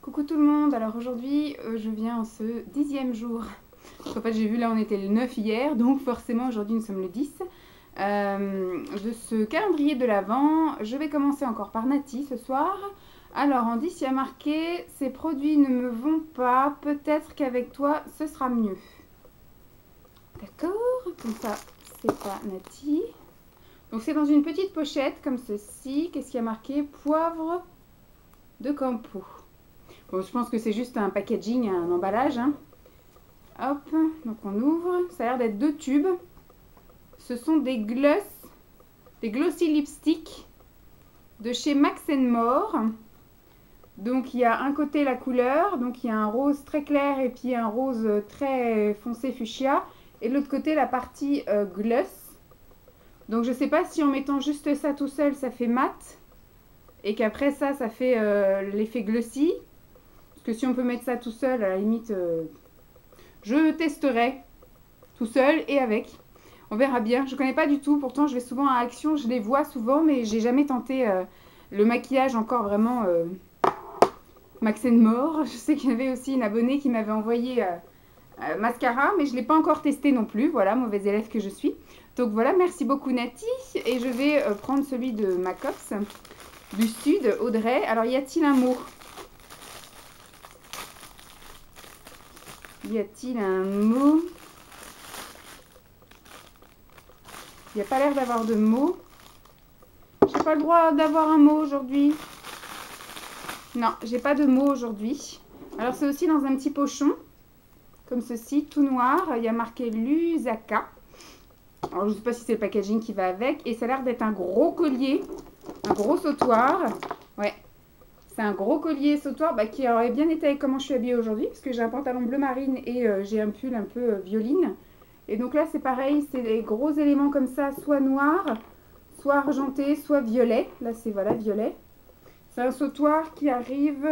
Coucou tout le monde, alors aujourd'hui je viens en ce 10e jour. En fait j'ai vu là on était le 9 hier, donc forcément aujourd'hui nous sommes le 10 de ce calendrier de l'Avent. Je vais commencer encore par Nati ce soir. Alors en 10 il y a marqué « Ces produits ne me vont pas, peut-être qu'avec toi ce sera mieux ». D'accord, comme ça c'est pas Nati. Donc c'est dans une petite pochette comme ceci. Qu'est-ce qu'il y a marqué? Poivre de Campo. Bon, je pense que c'est juste un packaging, un emballage. Hein. Hop, donc on ouvre. Ça a l'air d'être 2 tubes. Ce sont des glossy lipstick de chez Max More. Donc il y a un côté la couleur, donc il y a un rose très clair et puis un rose très foncé fuchsia. Et de l'autre côté la partie gloss. Donc je ne sais pas si en mettant juste ça tout seul ça fait mat. Et qu'après ça fait l'effet glossy. Que si on peut mettre ça tout seul, à la limite, je testerai tout seul et avec. On verra bien. Je ne connais pas du tout. Pourtant, je vais souvent à Action. Je les vois souvent, mais j'ai jamais tenté le maquillage encore vraiment Max More. Je sais qu'il y avait aussi une abonnée qui m'avait envoyé mascara, mais je ne l'ai pas encore testé non plus. Voilà, mauvaise élève que je suis. Donc voilà, merci beaucoup Nati. Et je vais prendre celui de Macops du Sud, Audrey. Alors, y a-t-il un mot ? Y a-t-il un mot? Il n'y a pas l'air d'avoir de mots. J'ai pas le droit d'avoir un mot aujourd'hui. Non, j'ai pas de mots aujourd'hui. Alors c'est aussi dans un petit pochon, comme ceci, tout noir. Il y a marqué Lusaka. Alors je ne sais pas si c'est le packaging qui va avec. Et ça a l'air d'être un gros collier, un gros sautoir. Ouais. C'est un gros collier sautoir qui aurait bien été avec comment je suis habillée aujourd'hui. Parce que j'ai un pantalon bleu marine et j'ai un pull un peu violine. Et donc là c'est pareil, c'est des gros éléments comme ça, soit noir, soit argenté, soit violet. Là c'est voilà, violet. C'est un sautoir qui arrive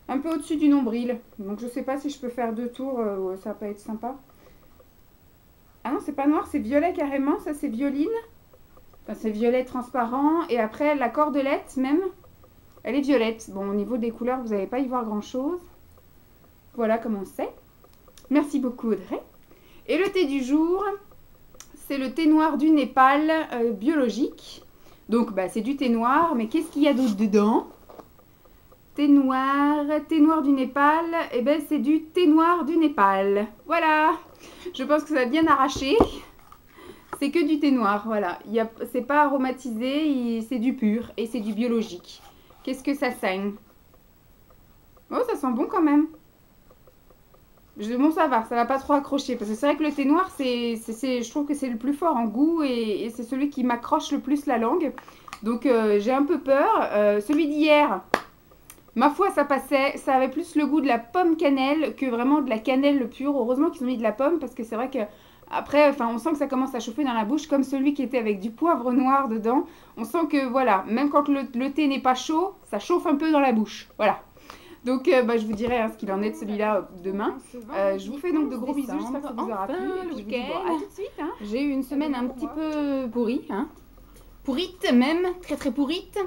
un peu au-dessus du nombril. Donc je ne sais pas si je peux faire 2 tours, ça va pas être sympa. Ah non, c'est pas noir, c'est violet carrément. Ça c'est violine. Enfin, c'est violet transparent. Et après la cordelette même. Elle est violette. Bon, au niveau des couleurs, vous n'allez pas y voir grand-chose. Voilà comment c'est. Merci beaucoup, Audrey. Et le thé du jour, c'est le thé noir du Népal biologique. Donc, c'est du thé noir, mais qu'est-ce qu'il y a d'autre dedans? Thé noir du Népal, et ben c'est du thé noir du Népal. Voilà. Je pense que ça va bien arracher. C'est que du thé noir, voilà. C'est pas aromatisé, c'est du pur et c'est du biologique. Qu'est-ce que ça saigne? Oh, ça sent bon quand même. Bon, ça va pas trop accrocher. Parce que c'est vrai que le thé noir, je trouve que c'est le plus fort en goût et c'est celui qui m'accroche le plus la langue. Donc, j'ai un peu peur. Celui d'hier, ma foi, ça passait. Ça avait plus le goût de la pomme cannelle que vraiment de la cannelle pure. Heureusement qu'ils ont mis de la pomme parce que c'est vrai que... Après, on sent que ça commence à chauffer dans la bouche, comme celui qui était avec du poivre noir dedans. On sent que, voilà, même quand le thé n'est pas chaud, ça chauffe un peu dans la bouche. Voilà. Donc, je vous dirai ce qu'il en est de celui-là demain. Je vous fais donc de gros bisous, j'espère que ça vous aura plu. Et puis, je vous dis, bon, à tout de suite. Hein. J'ai eu une semaine un petit peu pourrie. Hein. Pourrite même, très très pourrite.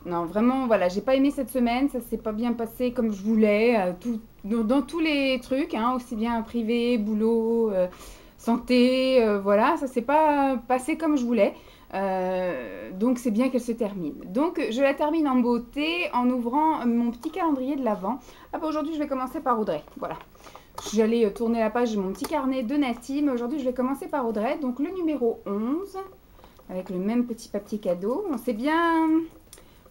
Non, vraiment, voilà, j'ai pas aimé cette semaine. Ça s'est pas bien passé comme je voulais. Dans tous les trucs, hein, aussi bien privé, boulot... santé, voilà, ça s'est pas passé comme je voulais. Donc c'est bien qu'elle se termine. Donc je la termine en beauté en ouvrant mon petit calendrier de l'Avent. Aujourd'hui je vais commencer par Audrey. Voilà. J'allais tourner la page de mon petit carnet de Nati, mais aujourd'hui je vais commencer par Audrey. Donc le numéro 11, avec le même petit papier cadeau. On s'est bien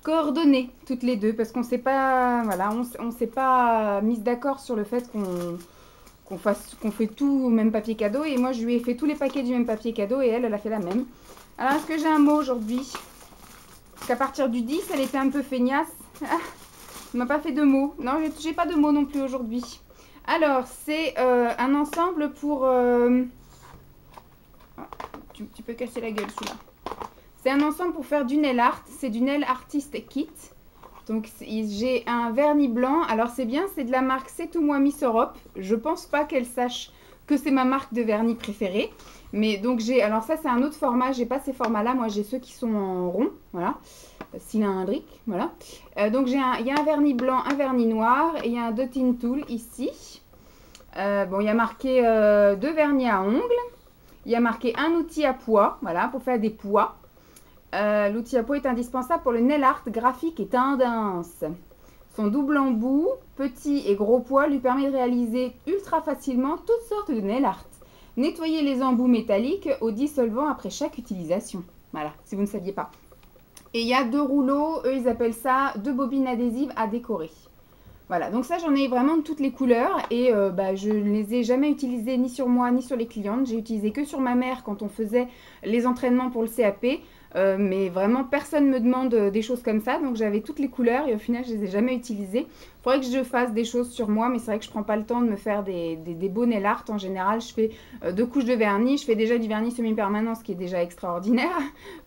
coordonnées toutes les deux parce qu'on s'est pas, voilà, on s'est pas mise d'accord sur le fait qu'on fait tout au même papier cadeau. Et moi, je lui ai fait tous les paquets du même papier cadeau et elle a fait la même. Alors, est-ce que j'ai un mot aujourd'hui? Parce qu'à partir du 10, elle était un peu feignasse. Ah, elle m'a pas fait de mots. Non, j'ai pas de mots non plus aujourd'hui. Alors, c'est un ensemble pour... Tu peux casser la gueule, celui-là. C'est un ensemble pour faire du nail art. C'est du nail artist kit. Donc j'ai un vernis blanc, alors c'est bien, c'est de la marque C'est tout moi Miss Europe. Je pense pas qu'elle sache que c'est ma marque de vernis préférée. Mais donc j'ai, alors ça c'est un autre format, j'ai pas ces formats-là, moi j'ai ceux qui sont en rond, voilà, cylindrique, voilà. Donc il y a un vernis blanc, un vernis noir et il y a un dotting tool ici. Bon, il y a marqué 2 vernis à ongles, il y a marqué un outil à poids, voilà, pour faire des poids. L'outil à poids est indispensable pour le nail art graphique et tendance. Son double embout, petit et gros poids, lui permet de réaliser ultra facilement toutes sortes de nail art. Nettoyez les embouts métalliques au dissolvant après chaque utilisation. Voilà, si vous ne saviez pas. Et il y a 2 rouleaux, eux ils appellent ça 2 bobines adhésives à décorer. Voilà, donc ça j'en ai vraiment de toutes les couleurs et je ne les ai jamais utilisées ni sur moi ni sur les clientes. J'ai utilisé que sur ma mère quand on faisait les entraînements pour le CAP. Mais vraiment personne ne me demande des choses comme ça, donc j'avais toutes les couleurs et au final je les ai jamais utilisées. Il faudrait que je fasse des choses sur moi, mais c'est vrai que je prends pas le temps de me faire des beaux nail art. En général je fais 2 couches de vernis, je fais déjà du vernis semi-permanent, ce qui est déjà extraordinaire,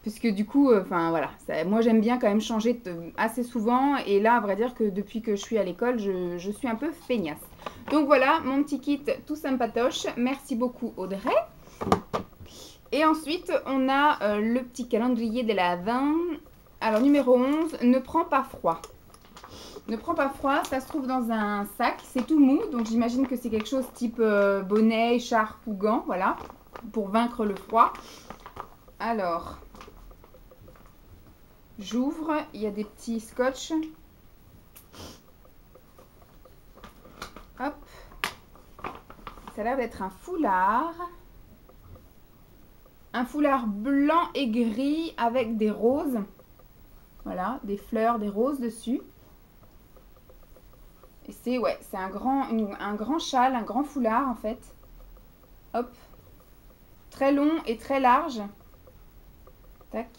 puisque du coup, voilà, moi j'aime bien quand même changer assez souvent, et là à vrai dire que depuis que je suis à l'école, je suis un peu feignasse. Donc voilà, mon petit kit tout sympatoche, merci beaucoup Audrey. Et ensuite, on a le petit calendrier de l'Avent. Alors, numéro 11, ne prends pas froid. Ne prends pas froid, ça se trouve dans un sac. C'est tout mou, donc j'imagine que c'est quelque chose type bonnet, écharpe ou gants, voilà, pour vaincre le froid. Alors, j'ouvre, il y a des petits scotch. Hop. Ça a l'air d'être un foulard. Un foulard blanc et gris avec des roses. Voilà, des fleurs, des roses dessus. Et c'est un grand châle, un grand foulard en fait. Hop. Très long et très large. Tac.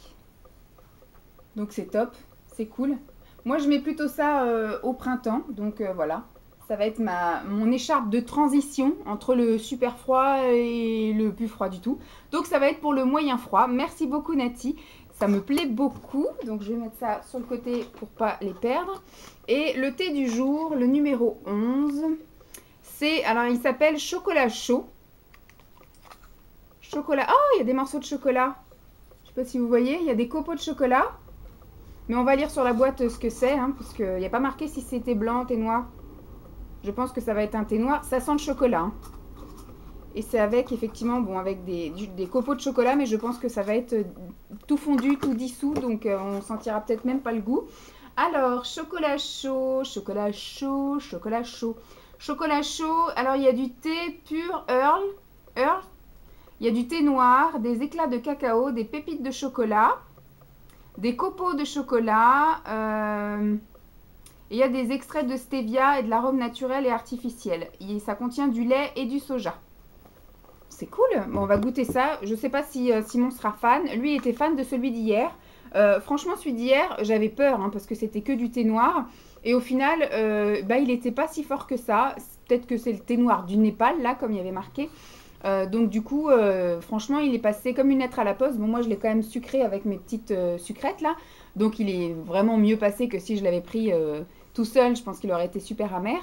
Donc c'est top, c'est cool. Moi je mets plutôt ça au printemps, donc voilà. Ça va être mon écharpe de transition entre le super froid et le plus froid du tout. Donc ça va être pour le moyen froid. Merci beaucoup Nati. Ça me plaît beaucoup. Donc je vais mettre ça sur le côté pour pas les perdre. Et le thé du jour, le numéro 11. Alors il s'appelle chocolat chaud. Chocolat. Oh, il y a des morceaux de chocolat. Je sais pas si vous voyez, il y a des copeaux de chocolat. Mais on va lire sur la boîte ce que c'est, hein, parce qu'il n'y a pas marqué si c'était blanc, thé noir. Je pense que ça va être un thé noir. Ça sent le chocolat. Hein. Et c'est avec, effectivement, bon, avec des copeaux de chocolat, mais je pense que ça va être tout fondu, tout dissous. Donc, on sentira peut-être même pas le goût. Alors, chocolat chaud, chocolat chaud, chocolat chaud. Chocolat chaud, alors il y a du thé pur Earl. Il y a du thé noir, des éclats de cacao, des pépites de chocolat, des copeaux de chocolat... il y a des extraits de stevia et de l'arôme naturel et artificiel. Et ça contient du lait et du soja. C'est cool. Bon, on va goûter ça. Je ne sais pas si Simon sera fan. Lui, il était fan de celui d'hier. Franchement, celui d'hier, j'avais peur hein, parce que c'était que du thé noir. Et au final, il n'était pas si fort que ça. Peut-être que c'est le thé noir du Népal, là, comme il y avait marqué. Donc du coup, franchement, il est passé comme une lettre à la poste. Bon, moi, je l'ai quand même sucré avec mes petites sucrètes, là. Donc il est vraiment mieux passé que si je l'avais pris tout seul. Je pense qu'il aurait été super amer.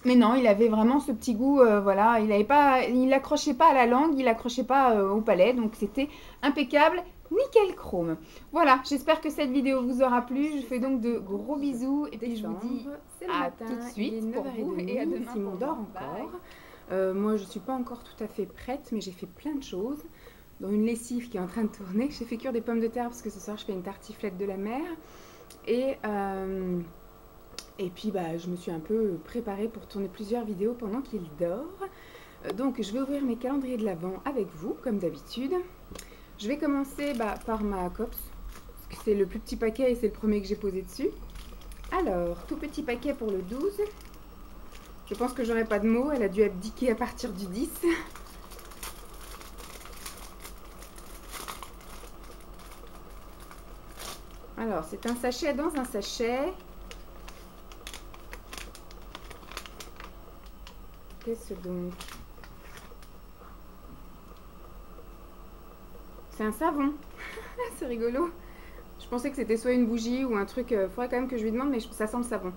Mais non, il avait vraiment ce petit goût, voilà. Il n'accrochait pas à la langue, il n'accrochait pas au palais. Donc c'était impeccable. Nickel chrome. Voilà, j'espère que cette vidéo vous aura plu. Je fais donc de gros bisous. Et puis je vous dis à tout de suite pour vous et à demain. Simon dort encore. Moi, je ne suis pas encore tout à fait prête, mais j'ai fait plein de choses. Dont une lessive qui est en train de tourner. J'ai fait cuire des pommes de terre parce que ce soir, je fais une tartiflette de la mer. Et puis, je me suis un peu préparée pour tourner plusieurs vidéos pendant qu'il dort. Donc, je vais ouvrir mes calendriers de l'Avent avec vous, comme d'habitude. Je vais commencer par ma COPS, parce que c'est le plus petit paquet et c'est le premier que j'ai posé dessus. Alors, tout petit paquet pour le 12. Je pense que j'aurai pas de mots, elle a dû abdiquer à partir du 10. Alors, c'est un sachet dans un sachet. Qu'est-ce donc? C'est un savon. C'est rigolo. Je pensais que c'était soit une bougie ou un truc. Faudrait quand même que je lui demande, mais ça sent le savon.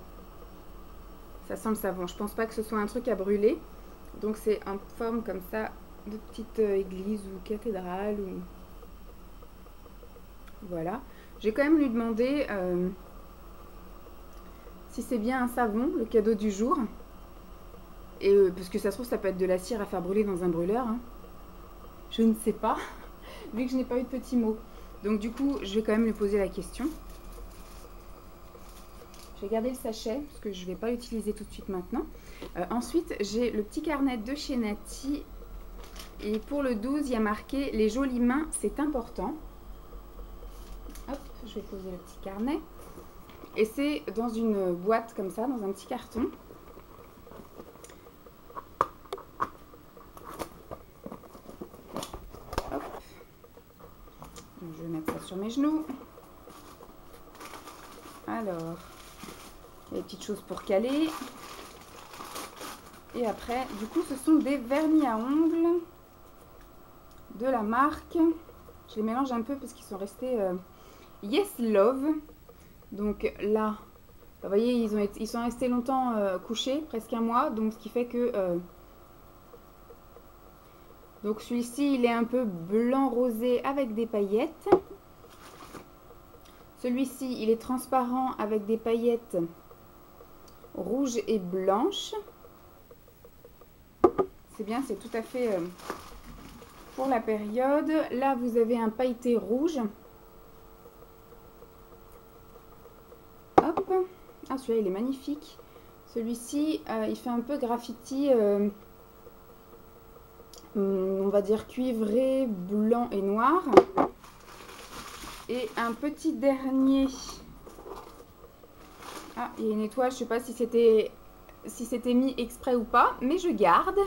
Ça sent le savon. Je pense pas que ce soit un truc à brûler. Donc c'est en forme comme ça de petite église ou cathédrale. Ou... Voilà. J'ai quand même lui demandé si c'est bien un savon, le cadeau du jour. Et parce que ça se trouve, ça peut être de la cire à faire brûler dans un brûleur. Hein. Je ne sais pas, vu que je n'ai pas eu de petits mots. Donc du coup, je vais quand même lui poser la question. Je vais garder le sachet, parce que je ne vais pas l'utiliser tout de suite maintenant. Ensuite, j'ai le petit carnet de chez Nati. Et pour le 12, il y a marqué « Les jolies mains, c'est important ». Hop, je vais poser le petit carnet. Et c'est dans une boîte comme ça, dans un petit carton. Hop. Donc, je vais mettre ça sur mes genoux. Alors, les petites choses pour caler. Et après, du coup, ce sont des vernis à ongles de la marque. Je les mélange un peu parce qu'ils sont restés Yes Love. Donc là, vous voyez, ils sont restés longtemps couchés, presque un mois. Donc ce qui fait que... donc celui-ci, il est un peu blanc rosé avec des paillettes. Celui-ci, il est transparent avec des paillettes rouges et blanches. C'est bien, c'est tout à fait pour la période. Là, vous avez un pailleté rouge. Hop. Ah, celui-là, il est magnifique. Celui-ci, il fait un peu graffiti, on va dire cuivré, blanc et noir. Et un petit dernier. Ah, il y a une étoile, je ne sais pas si c'était mis exprès ou pas, mais je garde.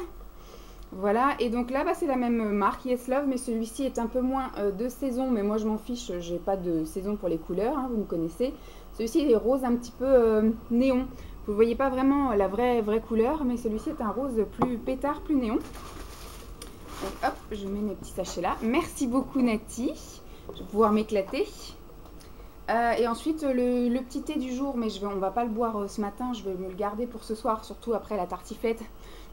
Voilà, et donc là, c'est la même marque, Yes Love, mais celui-ci est un peu moins de saison, mais moi je m'en fiche, j'ai pas de saison pour les couleurs, hein, vous me connaissez. Celui-ci est rose un petit peu néon. Vous ne voyez pas vraiment la vraie couleur, mais celui-ci est un rose plus pétard, plus néon. Donc hop, je mets mes petits sachets là. Merci beaucoup Nati, je vais pouvoir m'éclater. Et ensuite le petit thé du jour, mais on va pas le boire ce matin, je vais me le garder pour ce soir, surtout après la tartiflette.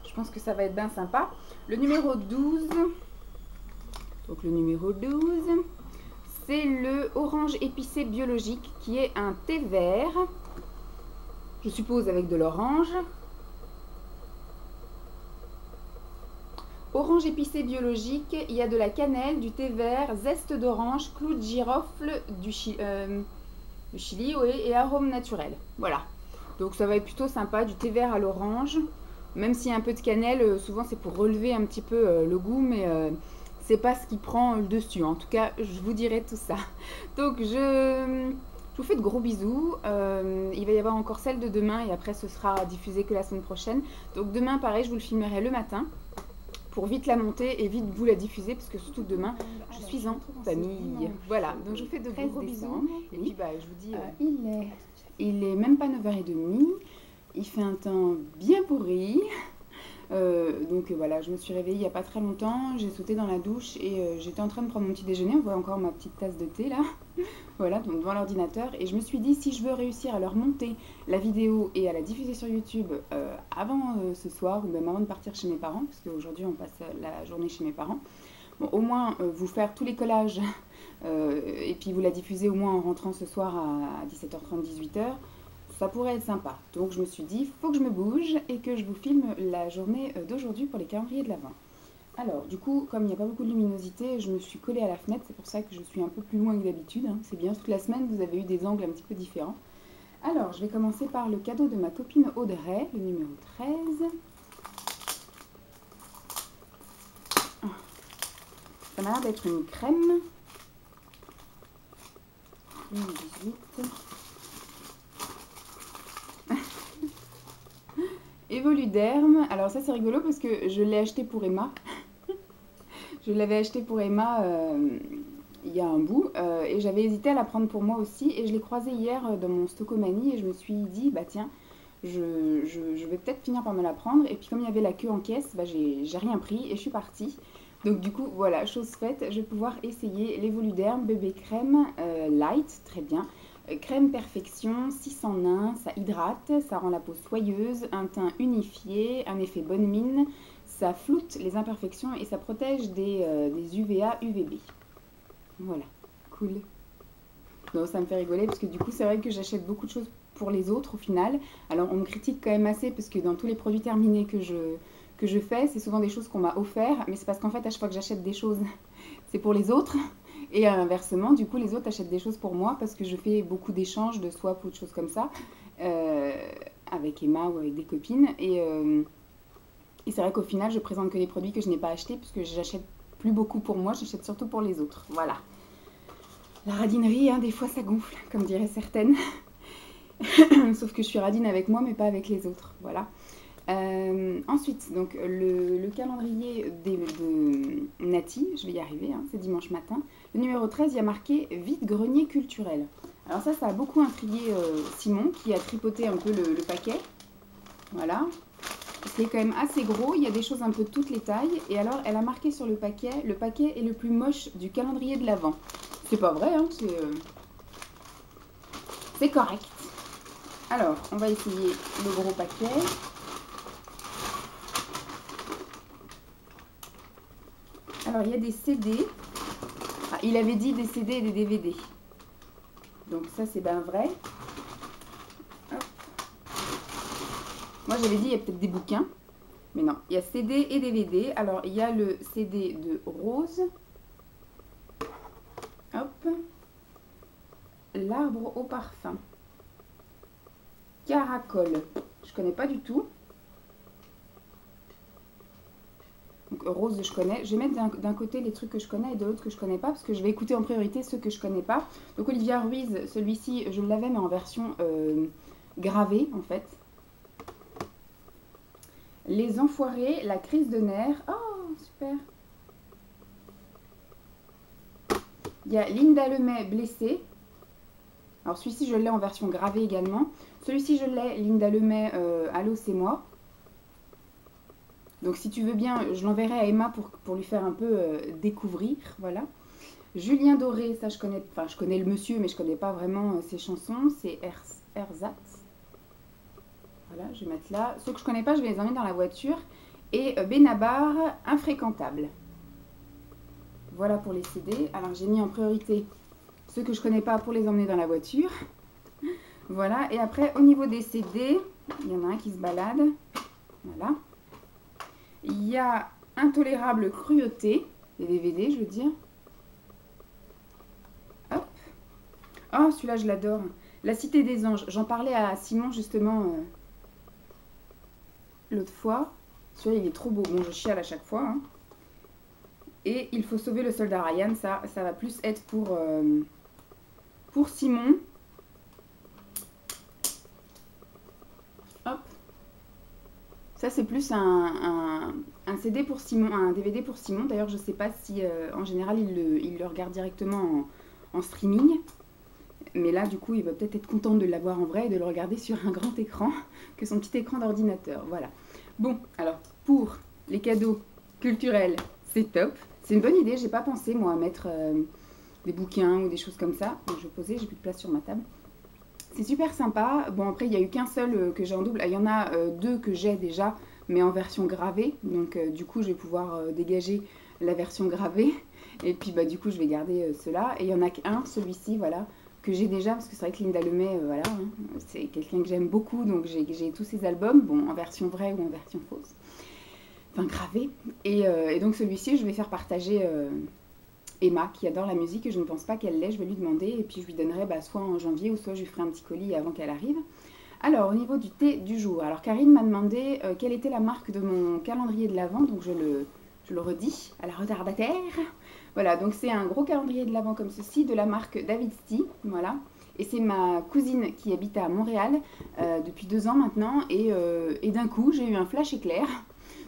Je pense que ça va être bien sympa. Le numéro 12, donc le numéro 12, c'est le orange épicé biologique qui est un thé vert, je suppose avec de l'orange. Orange épicé biologique, il y a de la cannelle, du thé vert, zeste d'orange, clou de girofle, du chili oui, et arôme naturel. Voilà. Donc ça va être plutôt sympa, du thé vert à l'orange. Même s'il y a un peu de cannelle, souvent c'est pour relever un petit peu le goût, mais c'est pas ce qui prend le dessus. En tout cas, je vous dirai tout ça. Donc je vous fais de gros bisous. Il va y avoir encore celle de demain et après ce sera diffusé que la semaine prochaine. Donc demain, pareil, je vous le filmerai le matin pour vite la monter et vite vous la diffuser parce que surtout demain, je suis en famille. Voilà, donc je vous fais de gros bisous. Et puis je vous dis, il est même pas 9h30. Il fait un temps bien pourri. Donc voilà, je me suis réveillée il n'y a pas très longtemps. J'ai sauté dans la douche et j'étais en train de prendre mon petit déjeuner. On voit encore ma petite tasse de thé là. Voilà, donc devant l'ordinateur. Et je me suis dit, si je veux réussir à leur monter la vidéo et à la diffuser sur YouTube avant ce soir, ou même avant de partir chez mes parents, parce qu'aujourd'hui on passe la journée chez mes parents, bon, au moins vous faire tous les collages et puis vous la diffuser au moins en rentrant ce soir à 17h30, 18h. Ça pourrait être sympa. Donc je me suis dit, il faut que je me bouge et que je vous filme la journée d'aujourd'hui pour les calendriers de l'Avent. Alors du coup, comme il n'y a pas beaucoup de luminosité, je me suis collée à la fenêtre. C'est pour ça que je suis un peu plus loin que d'habitude. Hein. C'est bien, toute la semaine, vous avez eu des angles un petit peu différents. Alors, je vais commencer par le cadeau de ma copine Audrey, le numéro 13. Ça m'a l'air d'être une crème. 2018. Evoluderm, alors ça c'est rigolo parce que je l'ai acheté pour Emma. Je l'avais acheté pour Emma il y a un bout et j'avais hésité à la prendre pour moi aussi et je l'ai croisée hier dans mon Stockomanie et je me suis dit bah tiens, je vais peut-être finir par me la prendre et puis comme il y avait la queue en caisse, bah, j'ai rien pris et je suis partie. Donc du coup voilà, chose faite, je vais pouvoir essayer l'Evoluderm bébé crème light, très bien. Crème Perfection, 6 en 1, ça hydrate, ça rend la peau soyeuse, un teint unifié, un effet bonne mine, ça floute les imperfections et ça protège des UVA, UVB. Voilà, cool. Donc ça me fait rigoler parce que du coup c'est vrai que j'achète beaucoup de choses pour les autres au final. Alors on me critique quand même assez parce que dans tous les produits terminés que je fais, c'est souvent des choses qu'on m'a offert, mais c'est parce qu'en fait à chaque fois que j'achète des choses, c'est pour les autres. Et inversement, du coup, les autres achètent des choses pour moi parce que je fais beaucoup d'échanges, de swap ou de choses comme ça avec Emma ou avec des copines. Et c'est vrai qu'au final, je présente que des produits que je n'ai pas achetés parce que j'achète plus beaucoup pour moi, j'achète surtout pour les autres. Voilà. La radinerie, hein, des fois ça gonfle, comme diraient certaines. Sauf que je suis radine avec moi, mais pas avec les autres. Voilà. Ensuite, donc le calendrier de Nati, je vais y arriver, hein, c'est dimanche matin. Le numéro 13, il y a marqué « Vide-grenier culturel ». Alors ça a beaucoup intrigué Simon, qui a tripoté un peu le paquet. Voilà. C'est quand même assez gros, il y a des choses un peu de toutes les tailles. Et alors, elle a marqué sur le paquet est le plus moche du calendrier de l'Avent. C'est pas vrai, hein, c'est correct. Alors, on va essayer le gros paquet. Alors, il y a des CD. Ah, il avait dit des CD et des DVD. Donc, ça, c'est bien vrai. Hop. Moi, j'avais dit, il y a peut-être des bouquins. Mais non, il y a CD et DVD. Alors, il y a le CD de Rose. Hop. L'arbre au parfum. Caracol. Je connais pas du tout. Donc Rose, je connais. Je vais mettre d'un côté les trucs que je connais et de l'autre que je connais pas, parce que je vais écouter en priorité ceux que je connais pas. Donc Olivia Ruiz, celui-ci, je l'avais, mais en version gravée, en fait. Les Enfoirés, la crise de nerfs. Oh, super. Il y a Linda Lemay, blessée. Alors celui-ci, je l'ai en version gravée également. Celui-ci, je l'ai, Linda Lemay, Allô, c'est moi. Donc si tu veux bien, je l'enverrai à Emma pour lui faire un peu découvrir, voilà. Julien Doré, ça je connais le monsieur, mais je connais pas vraiment ses chansons, c'est Ersatz. Voilà, je vais mettre là. Ceux que je connais pas, je vais les emmener dans la voiture. Et Benabar, Infréquentable. Voilà pour les CD. Alors j'ai mis en priorité ceux que je connais pas pour les emmener dans la voiture. Voilà, et après au niveau des CD, il y en a un qui se balade. Voilà. Il y a Intolérable Cruauté, les DVD, je veux dire. Hop. Oh, celui-là, je l'adore. La Cité des Anges. J'en parlais à Simon, justement, l'autre fois. Celui-là, il est trop beau. Bon, je chiale à chaque fois. Hein. Et Il faut sauver le soldat Ryan. Ça va plus être pour Simon. Hop. Ça, c'est plus un CD pour Simon, un DVD pour Simon. D'ailleurs, je ne sais pas si, en général, il le regarde directement en streaming. Mais là, du coup, il va peut-être être content de l'avoir en vrai et de le regarder sur un grand écran que son petit écran d'ordinateur. Voilà. Bon, alors, pour les cadeaux culturels, c'est top. C'est une bonne idée. J'ai pas pensé, moi, à mettre des bouquins ou des choses comme ça. Donc, je vais poser, j'ai plus de place sur ma table. C'est super sympa. Bon, après, il n'y a eu qu'un seul que j'ai en double. Il y en a deux que j'ai déjà, mais en version gravée. Donc, du coup, je vais pouvoir dégager la version gravée. Et puis, bah, du coup, je vais garder ceux-là. Et il y en a qu'un, celui-ci, voilà, que j'ai déjà. Parce que c'est vrai que Linda Lemay, voilà, hein, c'est quelqu'un que j'aime beaucoup. Donc, j'ai tous ses albums, bon, en version vraie ou en version fausse. Enfin, gravée. Et donc, celui-ci, je vais faire partager... Emma qui adore la musique et je ne pense pas qu'elle l'ait, je vais lui demander et puis je lui donnerai soit en janvier ou soit je lui ferai un petit colis avant qu'elle arrive. Alors au niveau du thé du jour, alors Karine m'a demandé quelle était la marque de mon calendrier de l'Avent, donc je le redis à la retardataire. Voilà, donc c'est un gros calendrier de l'Avent comme ceci de la marque David's, voilà. Et c'est ma cousine qui habite à Montréal depuis 2 ans maintenant et d'un coup j'ai eu un flash éclair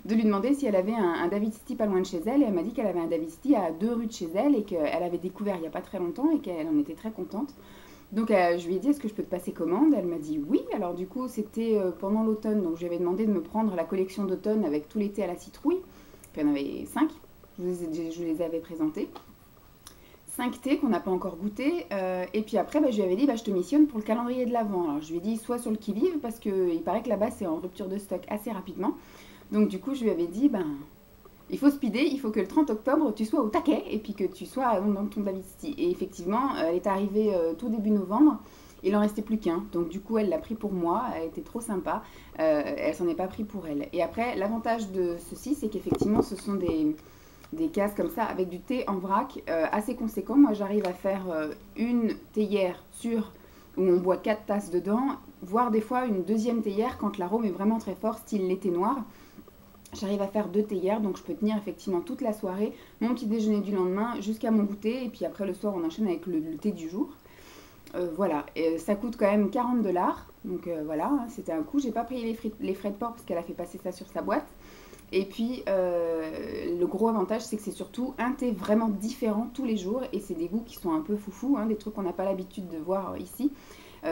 de lui demander si elle avait un David's pas loin de chez elle. Et elle m'a dit qu'elle avait un David's à 2 rues de chez elle et qu'elle avait découvert il n'y a pas très longtemps et qu'elle en était très contente. Donc je lui ai dit, est-ce que je peux te passer commande? Elle m'a dit oui. Alors du coup, c'était pendant l'automne. Donc je lui avais demandé de me prendre la collection d'automne avec tout l'été à la citrouille. Puis il y en avait 5. Je les avais présentés. 5 thés qu'on n'a pas encore goûté. Et puis après, je lui avais dit, je te missionne pour le calendrier de l'Avent. Alors je lui ai dit, soit sur le qui-vive, parce qu'il paraît que là-bas, c'est en rupture de stock assez rapidement. Donc du coup, je lui avais dit, il faut speeder, il faut que le 30 octobre, tu sois au taquet et puis que tu sois dans ton Davidsky. Et effectivement, elle est arrivée tout début novembre. Il en restait plus qu'un. Donc du coup, elle l'a pris pour moi. Elle était trop sympa. Elle s'en est pas pris pour elle. Et après, l'avantage de ceci, c'est qu'effectivement, ce sont des cases comme ça avec du thé en vrac assez conséquent. Moi, j'arrive à faire une théière où on boit 4 tasses dedans, voire des fois une deuxième théière quand l'arôme est vraiment très fort, style lait noir. J'arrive à faire 2 théières, donc je peux tenir effectivement toute la soirée, mon petit déjeuner du lendemain jusqu'à mon goûter, et puis après le soir on enchaîne avec le thé du jour. Voilà, et ça coûte quand même 40 $, donc voilà, c'était un coût. J'ai pas payé les frais de port parce qu'elle a fait passer ça sur sa boîte. Et puis le gros avantage, c'est que c'est surtout un thé vraiment différent tous les jours, et c'est des goûts qui sont un peu foufou, des trucs qu'on n'a pas l'habitude de voir ici.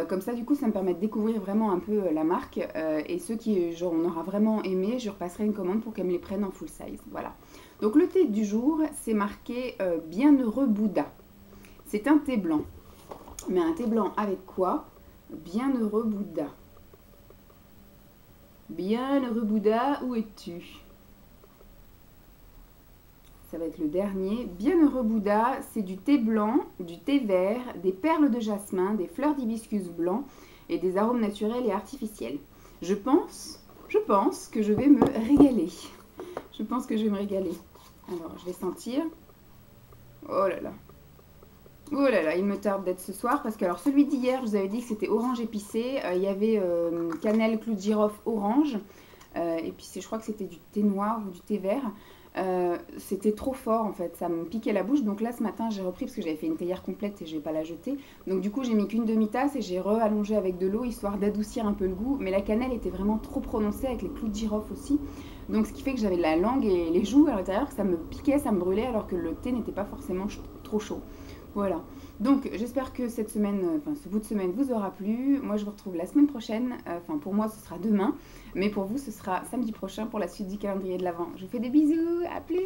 Comme ça, du coup, ça me permet de découvrir vraiment un peu la marque. Et ceux qui on aura vraiment aimé, je repasserai une commande pour qu'elle me les prenne en full size. Voilà. Donc le thé du jour, c'est marqué Bienheureux Bouddha. C'est un thé blanc. Mais un thé blanc avec quoi? Bienheureux Bouddha. Bienheureux Bouddha, où es-tu? Ça va être le dernier. Bienheureux Bouddha, c'est du thé blanc, du thé vert, des perles de jasmin, des fleurs d'hibiscus blanc et des arômes naturels et artificiels. Je pense que je vais me régaler. Je pense que je vais me régaler. Alors, je vais sentir. Oh là là. Oh là là, il me tarde d'être ce soir parce que alors celui d'hier, je vous avais dit que c'était orange épicé. Il y avait cannelle, clou de girofle, orange. Et puis je crois que c'était du thé noir ou du thé vert. C'était trop fort en fait, ça me piquait la bouche. Donc là ce matin j'ai repris parce que j'avais fait une théière complète et je vais pas la jeter. Donc du coup j'ai mis qu'une demi-tasse et j'ai re-allongé avec de l'eau histoire d'adoucir un peu le goût. Mais la cannelle était vraiment trop prononcée avec les clous de girofle aussi. Donc ce qui fait que j'avais la langue et les joues à l'intérieur, que ça me piquait, ça me brûlait alors que le thé n'était pas forcément trop chaud. Voilà, donc j'espère que cette semaine, ce bout de semaine vous aura plu. Moi je vous retrouve la semaine prochaine, pour moi ce sera demain, mais pour vous ce sera samedi prochain pour la suite du calendrier de l'Avent. Je vous fais des bisous, à plus!